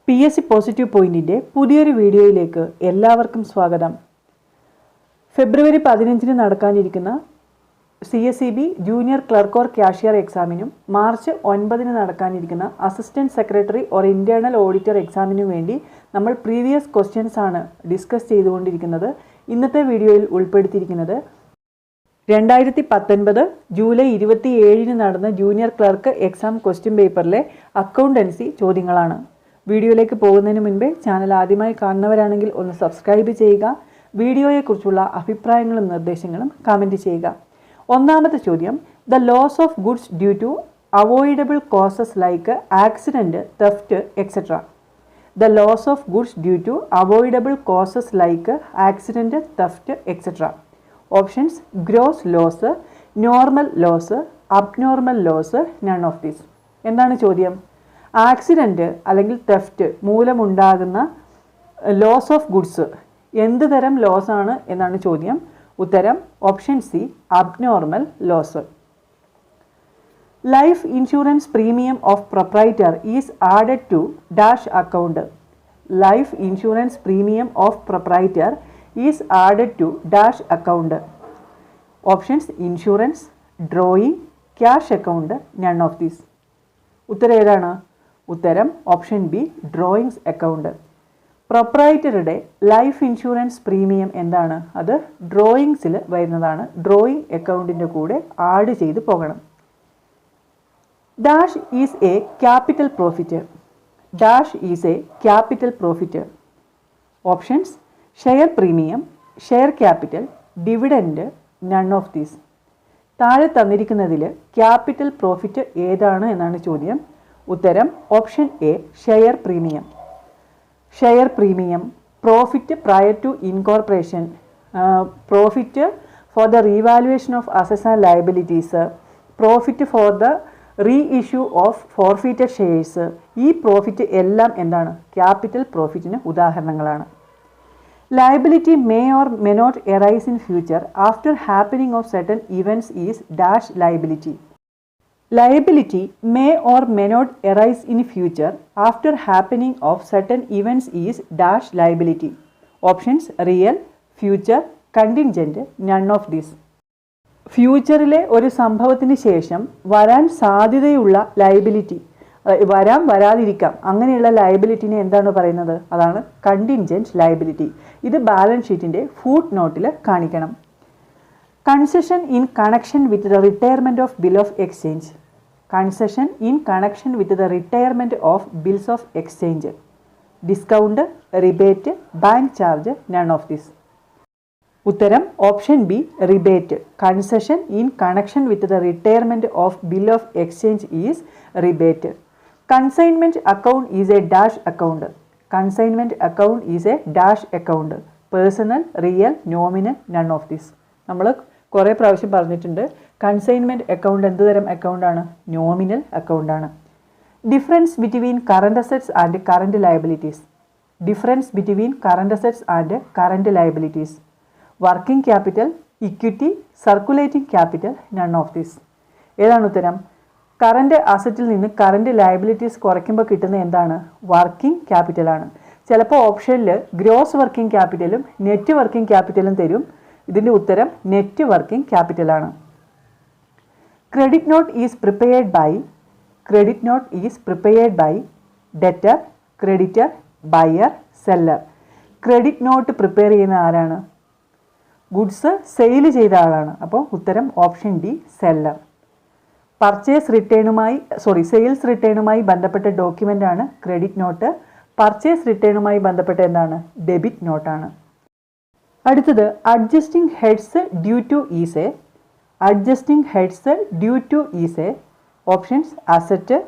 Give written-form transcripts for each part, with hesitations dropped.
PSC positive പോയിന്റിൻ്റെ പുതിയൊരു വീഡിയോയിലേക്ക് എല്ലാവർക്കും സ്വാഗതം. ഫെബ്രുവരി 15 നടക്കാനിരിക്കുന്ന CSEB junior clerk or cashier എക്സാമിനും മാർച്ച് 9 നടക്കാനിരിക്കുന്ന assistant secretary or internal auditor എക്സാമിനും വേണ്ടി നമ്മൾ പ്രീവിയസ് ക്വസ്റ്റ്യൻസ് ആണ് ഡിസ്കസ് ചെയ്തുകൊണ്ടിരിക്കുന്നത്. ഇന്നത്തെ വീഡിയോയിൽ ഉൾപ്പെടുത്തിയിരിക്കുന്നത് 2019 ജൂലൈ 27 നടന്ന ജൂനിയർ ക്ലർക്ക് എക്സാം ക്വസ്റ്റ്യൻ പേപ്പറിലെ അക്കൗണ്ടൻസി ചോദ്യങ്ങളാണ്. വീഡിയോയിലേക്ക് പോകുന്നതിന് മുൻപേ ചാനൽ ആദ്യമായി കാണുന്നവരാണെങ്കിൽ ഒന്ന് സബ്സ്ക്രൈബ് ചെയ്യുക. വീഡിയോയെക്കുറിച്ചുള്ള അഭിപ്രായങ്ങളും നിർദ്ദേശങ്ങളും കമൻറ്റ് ചെയ്യുക. ഒന്നാമത്തെ ചോദ്യം, the loss of goods due to avoidable causes like accident, theft etcetera. The loss of goods due to avoidable causes like accident, theft etcetera. Options: gross loss, normal loss, abnormal loss, none of these. എന്താണ് ചോദ്യം? Accident അല്ലെങ്കിൽ theft മൂലമുണ്ടാകുന്ന loss of goods എന്ത് തരം loss ആണ് എന്നാണ് ചോദ്യം. ഉത്തരം option C, abnormal loss. Life insurance premium of proprietor is added to dash account. Life insurance premium of proprietor is added to dash account. Options: insurance, drawing, cash account, none of these. ഉത്തരം ഏതാണ്? ഉത്തരം option B, drawings account. പ്രൊപ്രൈറ്ററുടെ life insurance premium എന്താണ്? അത് ഡ്രോയിങ്സിൽ വരുന്നതാണ്. Drawing അക്കൗണ്ടിൻ്റെ കൂടെ add ചെയ്ത് പോകണം. Dash is a capital profit. Dash is a capital profit. Options: share premium, share capital, dividend, none of these. താഴെ തന്നിരിക്കുന്നതിൽ ക്യാപിറ്റൽ പ്രോഫിറ്റ് ഏതാണ് എന്നാണ് ചോദ്യം. ഉത്തരം option A, share premium. Share premium, profit prior to incorporation, profit for the revaluation of assets and liabilities, profit for the reissue of forfeited shares. ഈ profit എല്ലാം എന്താണ്? Capital പ്രോഫിറ്റിന് ഉദാഹരണങ്ങളാണ്. Liability may or may not arise in future after happening of certain events is dash liability. Liability may or may not arise in future after happening of certain events is dash liability. Options: real, future, contingent, none of these. ഫ്യൂച്ചറിലെ ഒരു സംഭവത്തിന് ശേഷം വരാൻ സാധ്യതയുള്ള liability, വരാം വരാതിരിക്കാം, അങ്ങനെയുള്ള ലയബിലിറ്റിനെ എന്താണ് പറയുന്നത്? അതാണ് കണ്ടിൻജൻറ്റ് ലയബിലിറ്റി. ഇത് ബാലൻസ് ഷീറ്റിൻ്റെ ഫുട് നോട്ടിൽ കാണിക്കണം. Concession in connection with the retirement of bill of exchange. Concession in connection with the retirement of bills of exchange. Discount, rebate, bank charge, none of this. ഉത്തരം option B, rebate. Concession in connection with the retirement of bill of exchange is rebate. Consignment account is a dash account. Consignment account is a dash account. Personal, real, nominal, none of this. നമ്മൾ കുറേ പ്രാവശ്യം പറഞ്ഞിട്ടുണ്ട്. Consignment account എന്ത് തരം അക്കൗണ്ടാണ്? Nominal അക്കൗണ്ടാണ്. Difference between current assets and current liabilities. Difference between current assets and current liabilities. Working capital, equity, circulating capital, none of this. ഏതാണ് ഉത്തരം? കറണ്ട് അസറ്റിൽ നിന്ന് കറണ്ട് ലയബിലിറ്റീസ് കുറയ്ക്കുമ്പോൾ കിട്ടുന്ന എന്താണ്? വർക്കിംഗ് ക്യാപിറ്റലാണ്. ചിലപ്പോൾ ഓപ്ഷനിൽ ഗ്രോസ് വർക്കിംഗ് ക്യാപിറ്റലും നെറ്റ് വർക്കിംഗ് ക്യാപിറ്റലും തരും. ഇതിൻ്റെ ഉത്തരം നെറ്റ് വർക്കിംഗ് ക്യാപിറ്റലാണ്. Credit note is prepared by. Credit note is prepared by debtor, creditor, buyer, seller. Credit note prepare ചെയ്യുന്ന ആരാണ്? ഗുഡ്സ് സെയിൽ ചെയ്ത ആളാണ്. അപ്പോൾ ഉത്തരം ഓപ്ഷൻ ഡി, സെല്ലർ. സെയിൽസ് റിട്ടേണുമായി ബന്ധപ്പെട്ട ഡോക്യുമെൻ്റ് ആണ് ക്രെഡിറ്റ് നോട്ട്. പർച്ചേസ് റിട്ടേണുമായി ബന്ധപ്പെട്ട എന്താണ്? ഡെബിറ്റ് നോട്ടാണ്. അടുത്തത് adjusting heads due to is a. Adjusting heads due to is a. Options: asset,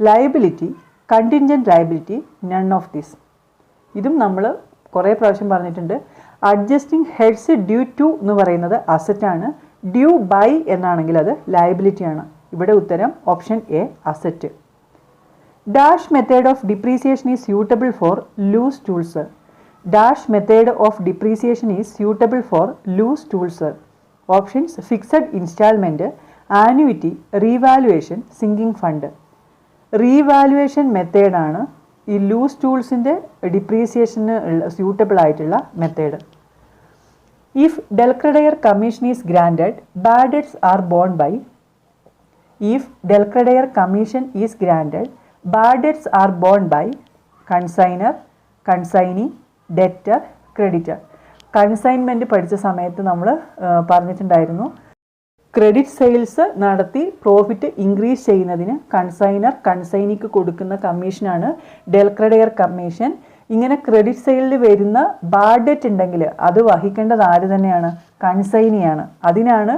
liability, contingent liability, none of this. ഇതും നമ്മൾ കുറേ പ്രാവശ്യം പറഞ്ഞിട്ടുണ്ട്. അഡ്ജസ്റ്റിംഗ് ഹെഡ്സ് ഡ്യൂ ടു എന്ന് പറയുന്നത് അസറ്റാണ്. ഡ്യൂ ബൈ എന്നാണെങ്കിൽ അത് ലയബിലിറ്റിയാണ്. ഇവിടെ ഉത്തരം option A, asset. Dash method of depreciation is suitable for loose tools. Dash method of depreciation is suitable for loose tools. Options: fixed instalment, annuity, revaluation, sinking fund. Revaluation മെത്തേഡാണ് ഈ loose ടൂൾസിൻ്റെ ഡിപ്രീസിയേഷന് suitable ആയിട്ടുള്ള method. If del credere commission is granted, bad debts are borne by. If del credere commission is granted, bad debts are borne by consignor, consignee, debtor, creditor. Consignment പഠിച്ച സമയത്ത് നമ്മൾ പറഞ്ഞിട്ടുണ്ടായിരുന്നു, credit sales നടത്തി പ്രോഫിറ്റ് ഇൻക്രീസ് ചെയ്യുന്നതിന് consignor കൺസൈനിക്ക് കൊടുക്കുന്ന കമ്മീഷനാണ് ഡെൽക്രഡെയർ commission. ഇങ്ങനെ credit സെയിലിൽ വരുന്ന ബാഡ് ഡെറ്റ് ഉണ്ടെങ്കിൽ അത് വഹിക്കേണ്ടത് ആര് തന്നെയാണ്? കൺസൈനിയാണ്. അതിനാണ്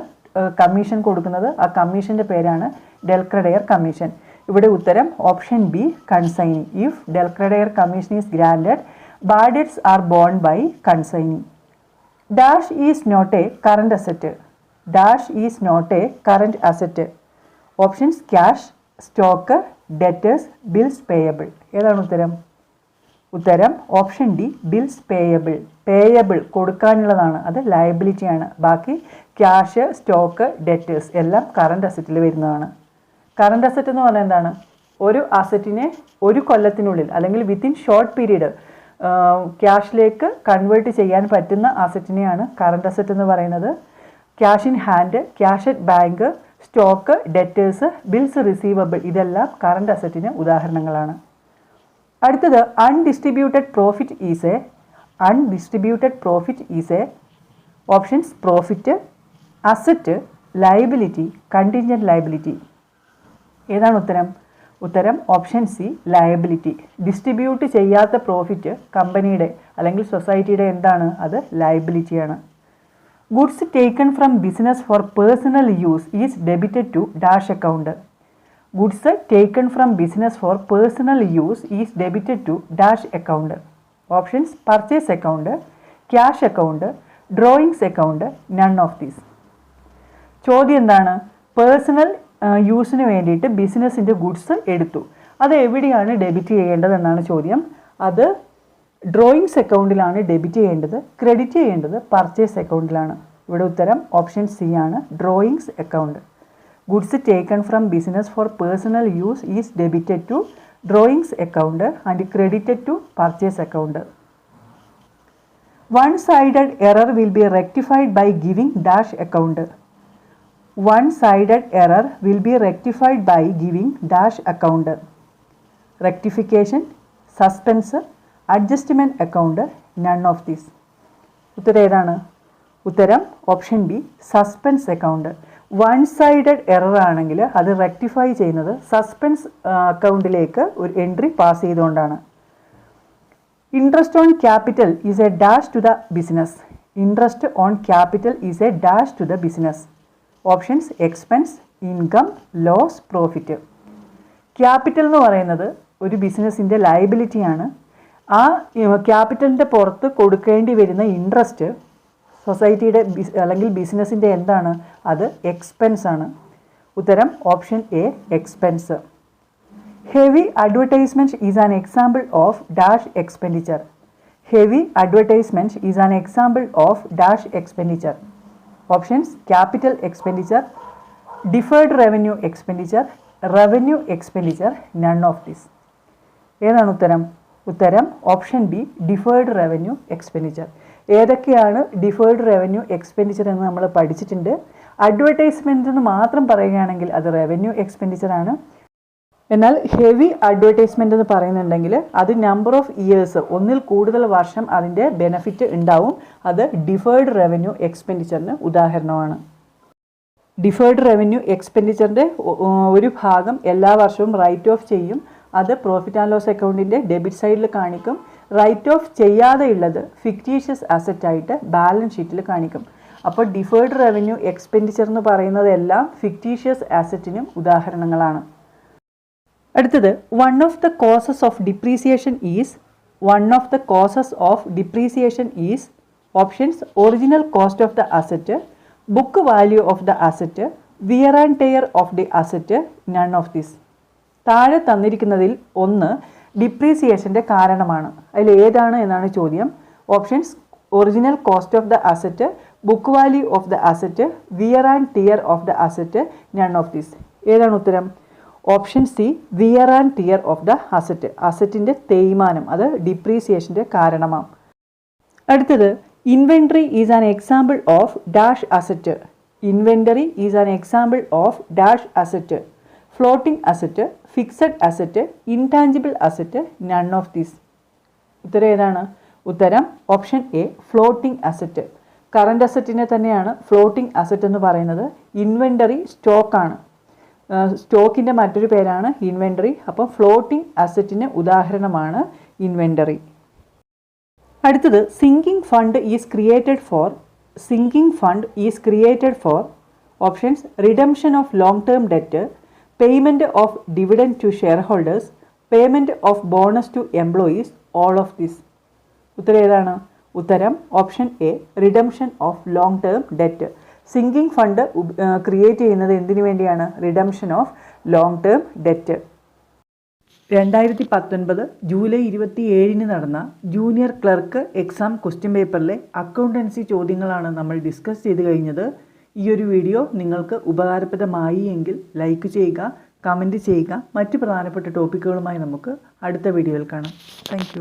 കമ്മീഷൻ കൊടുക്കുന്നത്. ആ കമ്മീഷൻ്റെ പേരാണ് ഡെൽക്രഡെയർ കമ്മീഷൻ. ഇവിടെ ഉത്തരം option B, consignee. If del credere commission is granted, bad debts are borne by consignee. Dash is not a current asset. Dash is not a current asset. Options cash, stock, debtors, bills payable. ഏതാണ് ഉത്തരം? ഉത്തരം option D, bills payable. Payable കൊടുക്കാനുള്ളതാണ്, അത് ലയബിലിറ്റിയാണ്. ബാക്കി cash, stock, debtors എല്ലാം current അസറ്റിൽ വരുന്നതാണ്. കറണ്ട് അസറ്റ് എന്ന് പറഞ്ഞാൽ എന്താണ്? ഒരു അസറ്റിനെ ഒരു കൊല്ലത്തിനുള്ളിൽ അല്ലെങ്കിൽ വിത്തിൻ ഷോർട്ട് പീരീഡ് ക്യാഷിലേക്ക് കൺവേർട്ട് ചെയ്യാൻ പറ്റുന്ന അസറ്റിനെയാണ് കറണ്ട് അസറ്റ് എന്ന് പറയുന്നത്. Cash in hand, cash at bank, stock, debtors, bills receivable ഇതെല്ലാം കറണ്ട് അസറ്റിന് ഉദാഹരണങ്ങളാണ്. അടുത്തത് undistributed profit is a. Undistributed profit is a. Options profit, asset, liability, contingent liability. ഏതാണ് ഉത്തരം? ഉത്തരം ഓപ്ഷൻ സി, ലയബിലിറ്റി. ഡിസ്ട്രിബ്യൂട്ട് ചെയ്യാത്ത പ്രോഫിറ്റ് കമ്പനിയുടെ അല്ലെങ്കിൽ സൊസൈറ്റിയുടെ എന്താണ്? അത് ലയബിലിറ്റിയാണ്. Goods taken from business for personal use is debited to dash account. Goods taken from business for personal use is debited to dash account. Options purchase account, cash account, drawings account, none of these. ചോദ്യം എന്താണ്? Personal യൂസിന് വേണ്ടിയിട്ട് ബിസിനസ്സിൻ്റെ goods എടുത്തു, അത് എവിടെയാണ് debit ചെയ്യേണ്ടതെന്നാണ് ചോദ്യം. അത് ഡ്രോയിങ്സ് അക്കൗണ്ടിലാണ് ഡെബിറ്റ് ചെയ്യേണ്ടത്. ക്രെഡിറ്റ് ചെയ്യേണ്ടത് പർച്ചേസ് അക്കൗണ്ടിലാണ്. ഇവിടെ ഉത്തരം ഓപ്ഷൻ സി ആണ്, drawings account. Goods taken from business for personal use is debited to drawings account and credited to purchase account. One sided error will be rectified by giving dash account. One-sided error will be rectified by giving dash account. Rectification, suspense, adjustment account, none of this. ഉത്തരം ഏതാണ്? ഉത്തരം option B, suspense account. One sided error ആണെങ്കിൽ അത് rectify ചെയ്യുന്നത് suspense അക്കൗണ്ടിലേക്ക് ഒരു entry pass ചെയ്തുകൊണ്ടാണ്. Interest on capital is a dash to the business. Interest on capital is a dash to the business. Options expense, income, loss, profit. Capital എന്ന് പറയുന്നത് ഒരു ബിസിനസ്സിൻ്റെ ലയബിലിറ്റിയാണ്. ആ ക്യാപിറ്റലിൻ്റെ പുറത്ത് കൊടുക്കേണ്ടി വരുന്ന ഇൻട്രസ്റ്റ് സൊസൈറ്റിയുടെ അല്ലെങ്കിൽ ബിസിനസ്സിൻ്റെ എന്താണ്? അത് എക്സ്പെൻസ് ആണ്. ഉത്തരം option A, expense. Heavy advertisement is an example of dash expenditure. Heavy advertisement is an example of dash expenditure. Options capital expenditure, deferred revenue expenditure, revenue expenditure, none of this. ഏതാണ് ഉത്തരം? ഉത്തരം option B, deferred revenue expenditure. ഏതൊക്കെയാണ് deferred revenue expenditure എന്ന് നമ്മൾ പഠിച്ചിട്ടുണ്ട്. Advertisement എന്ന് മാത്രം പറയുകയാണെങ്കിൽ അത് റവന്യൂ എക്സ്പെൻഡിച്ചർ ആണ്. എന്നാൽ ഹെവി അഡ്വർടൈസ്മെൻ്റ് എന്ന് പറയുന്നുണ്ടെങ്കിൽ അത് നമ്പർ ഓഫ് ഇയേഴ്സ്, ഒന്നിൽ കൂടുതൽ വർഷം അതിൻ്റെ ബെനഫിറ്റ് ഉണ്ടാവും. അത് ഡിഫേർഡ് റവന്യൂ എക്സ്പെൻഡിച്ചറിന് ഉദാഹരണമാണ്. ഡിഫേർഡ് റവന്യൂ എക്സ്പെൻഡിച്ചറിൻ്റെ ഒരു ഭാഗം എല്ലാ വർഷവും റൈറ്റ് ഓഫ് ചെയ്യും. അത് പ്രോഫിറ്റ് ആൻഡ് ലോസ് അക്കൗണ്ടിൻ്റെ ഡെബിറ്റ് സൈഡിൽ കാണിക്കും. റൈറ്റ് ഓഫ് ചെയ്യാതെയുള്ളത് ഫിക്റ്റീഷ്യസ് അസറ്റായിട്ട് ബാലൻസ് ഷീറ്റിൽ കാണിക്കും. അപ്പോൾ ഡിഫേർഡ് റവന്യൂ എക്സ്പെൻഡിച്ചർ എന്ന് പറയുന്നതെല്ലാം ഫിക്റ്റീഷ്യസ് അസറ്റിനും ഉദാഹരണങ്ങളാണ്. അടുത്തത് one of the causes of depreciation is options original cost of the asset, book value of the asset, wear and tear of the asset, none of this. താഴെ തന്നിരിക്കുന്നതിൽ ഒന്ന് ഡിപ്രീസിയേഷൻ്റെ കാരണമാണ്. അതിൽ ഏതാണ് എന്നാണ് ചോദ്യം. Options original cost of the asset, book value of the asset, wear and tear of the asset, none of this. ഏതാണ് ഉത്തരം? Option C wear and tear of the asset. അസറ്റിൻ്റെ തേയ്മാനം അത് ഡിപ്രീസിയേഷൻ്റെ കാരണമാവും. അടുത്തത് inventory is an example of dash asset. Inventory is an example of dash asset. Floating asset, fixed asset, intangible asset, none of these. ഉത്തരം ഏതാണ്? ഉത്തരം option A floating asset. Current അസറ്റിനെ തന്നെയാണ് ഫ്ലോട്ടിംഗ് അസറ്റ് എന്ന് പറയുന്നത്. ഇൻവെൻറ്ററി സ്റ്റോക്കാണ്. സ്റ്റോക്കിൻ്റെ മറ്റൊരു പേരാണ് ഇൻവെൻറ്ററി. അപ്പോൾ ഫ്ലോട്ടിംഗ് അസറ്റിന് ഉദാഹരണമാണ് ഇൻവെൻറ്ററി. അടുത്തത് sinking fund is created for. Sinking fund is created for options redemption of long term debt, payment of dividend to shareholders, payment of bonus to employees, all of this. ഉത്തരം ഏതാണ്? ഉത്തരം option A redemption of long term debt. Sinking fund create ചെയ്യുന്നത് എന്തിനു വേണ്ടിയാണ്? Redemption of long term debt. 2019 July 27 നടന്ന junior clerk exam question പേപ്പറിലെ accountancy ചോദ്യങ്ങളാണ് നമ്മൾ ഡിസ്കസ് ചെയ്ത് കഴിഞ്ഞത്. ഈ ഒരു വീഡിയോ നിങ്ങൾക്ക് ഉപകാരപ്രദമായി എങ്കിൽ ലൈക്ക് ചെയ്യുക, കമൻറ്റ് ചെയ്യുക. മറ്റ് പ്രധാനപ്പെട്ട ടോപ്പിക്കുകളുമായി നമുക്ക് അടുത്ത വീഡിയോയിൽ കാണാം. താങ്ക്